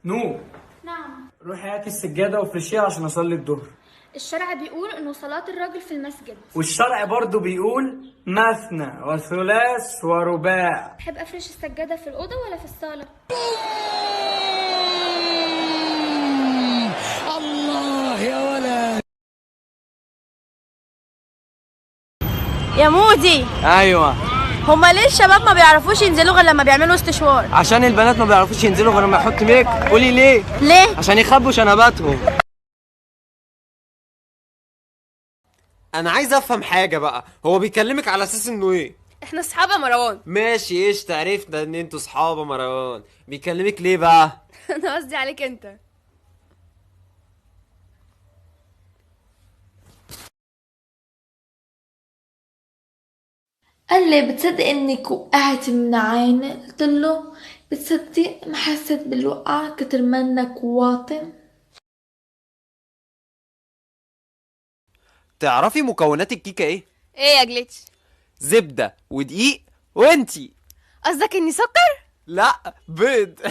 نور، نعم. روحي هاتي السجادة وافرشيها عشان أصلي الظهر. الشرع بيقول إنه صلاة الرجل في المسجد. والشرع برضو بيقول مثنى وثلاث ورباع. تحب أفرش السجادة في الأوضة ولا في الصالة؟ الله يا ولد. يا مودي، ايوه. هما ليه الشباب ما بيعرفوش ينزلوا غير لما بيعملوا استشوار؟ عشان البنات ما بيعرفوش ينزلوا غير لما يحطوا ميك. قولي ليه؟ ليه؟ عشان يخبوا شنباتهم. انا عايز افهم حاجه بقى، هو بيكلمك على اساس انه ايه؟ احنا اصحاب يا مروان. ماشي، ايش عرفنا ان انتوا صحاب يا مروان. بيكلمك ليه بقى؟ انا قصدي عليك انت. قال لي بتصدق انك وقعت من عيني؟ قلت له بتصدق ما حسيت بالوقعة كتر منك واطن. تعرفي مكونات الكيكه ايه؟ ايه يا جليتش؟ زبده ودقيق وانتي. قصدك اني سكر؟ لا، بيض.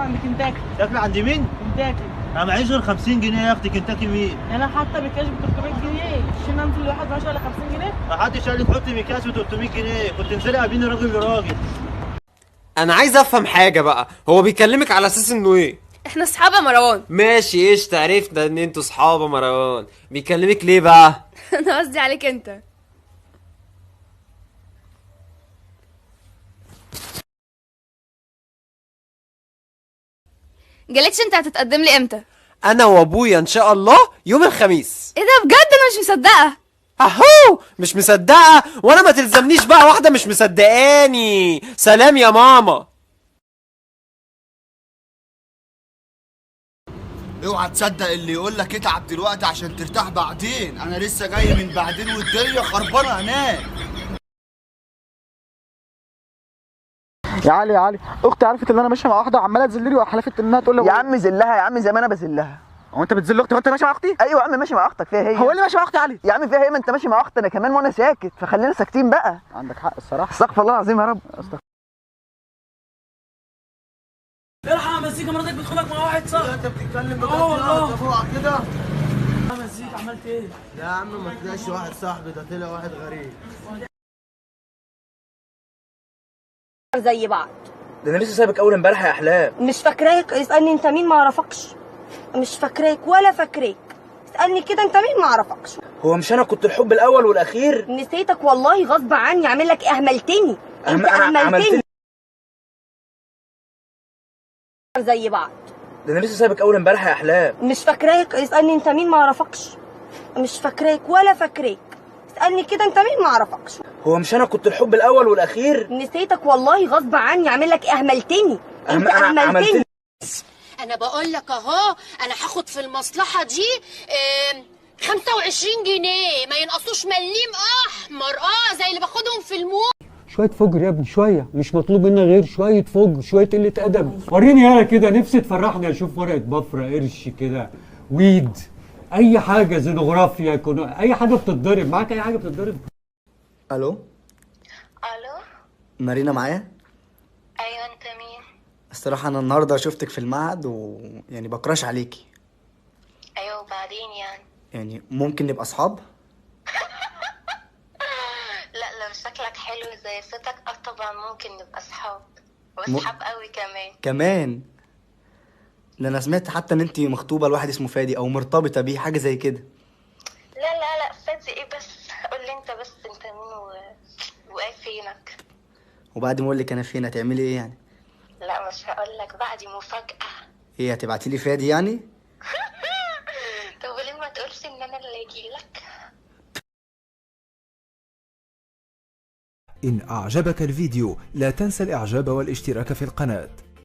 عند كنتاكي. تاكل عند مين؟ كنتاكي. انا معيش غير 50 جنيه يا اختي. كنتاكي مين؟ انا حاطه بكاش ب 300 جنيه، شيل انزل الواحد ماشي ولا 50 جنيه؟ محدش قال لي تحط مكياس ب 300 جنيه، كنت انزلي قابليني راجل لراجل. انا عايز افهم حاجه بقى، هو بيكلمك على اساس انه ايه؟ احنا اصحاب يا مروان. ماشي، ايش عرفنا ان انتوا صحاب يا مروان. بيكلمك ليه بقى؟ انا قصدي عليك انت. جليتش، انت هتتقدم لي امتى؟ انا وابويا ان شاء الله يوم الخميس. ايه ده بجد؟ انا مش مصدقه. اهو مش مصدقه، وانا ما تلزمنيش بقى واحده مش مصدقاني. سلام يا ماما. اوعى تصدق اللي يقول لك اتعب دلوقتي عشان ترتاح بعدين. انا لسه جاي من بعدين والدنيا خربانه هناك. يا علي يا علي، اختي عرفت ان انا ماشيه مع واحده وعماله تذلني وحلفت انها تقول لي يا عم زلها يا عم زي ما انا بزلها. هو انت بتذل اختي وانت ماشي مع اختي؟ ايوه يا عم ماشي مع اختك، فيها هي. هو اللي ماشي مع اختي علي؟ يا عم فيها هي، ما انت ماشي مع اختي انا كمان وانا ساكت، فخلينا ساكتين بقى. عندك حق الصراحه. استغفر الله العظيم يا رب. الحق مزيكا، مراتك بتخونك مع واحد صاحبي. انت بتتكلم بجد؟ والله. اوعى كده يا مزيكا، عملت ايه؟ يا عم. ما طلعش واحد صاحبي، ده طلع واحد غريب. زي بعض. ده انا لسه سايبك اول امبارح يا احلام. مش فاكراك. اسالني انت مين، ما اعرفكش. مش فاكراك ولا فاكراك. اسالني كده انت مين، ما اعرفكش. هو مش انا كنت الحب الاول والاخير؟ نسيتك والله غصب عني. اعمل لك اهملتني. انت اهملتني. زي بعض. ده انا لسه سايبك اول امبارح يا احلام. مش فاكراك. اسالني انت مين، ما اعرفكش. مش فاكراك ولا فاكراك. اسالني كده انت مين، ما اعرفكش. هو مش انا كنت الحب الاول والاخير؟ نسيتك والله غصب عني. اعمل لك اهملتني. انت اهملتني. انا بقول لك اهو، انا هاخد في المصلحه دي 25 جنيه ما ينقصوش مليم احمر زي اللي باخدهم في المول. شويه فجر يا ابني، شويه. مش مطلوب منا غير شويه فجر، شويه قله ادب. وريني يالا كده، نفسي تفرحني اشوف ورقه بفره قرش كده، ويد، اي حاجه، زينوغرافيا، اي حاجه بتتضرب معاك، اي حاجه بتتضرب. الو. الو. مارينا معايا؟ ايوه، انت مين؟ الصراحه انا النهارده شفتك في المعهد ويعني بكراش عليكي. ايوه، وبعدين يعني ممكن نبقى اصحاب؟ لا، لو شكلك حلو زي صوتك طبعا ممكن نبقى اصحاب، واصحاب قوي كمان ده انا سمعت حتى ان انت مخطوبه لواحد اسمه فادي او مرتبطه بيه، حاجه زي كده. لا، فادي ايه بس؟ قول لي انت بس، انت مين وايه فينك؟ وبعد ما اقول لك انا فين هتعملي ايه يعني؟ لا، مش هقول لك بقى، دي مفاجاه. ايه، هتبعتي لي فادي يعني؟ طب وليه ما تقولش ان انا اللي اجي لك؟ إن أعجبك الفيديو لا تنسى الإعجاب والاشتراك في القناة.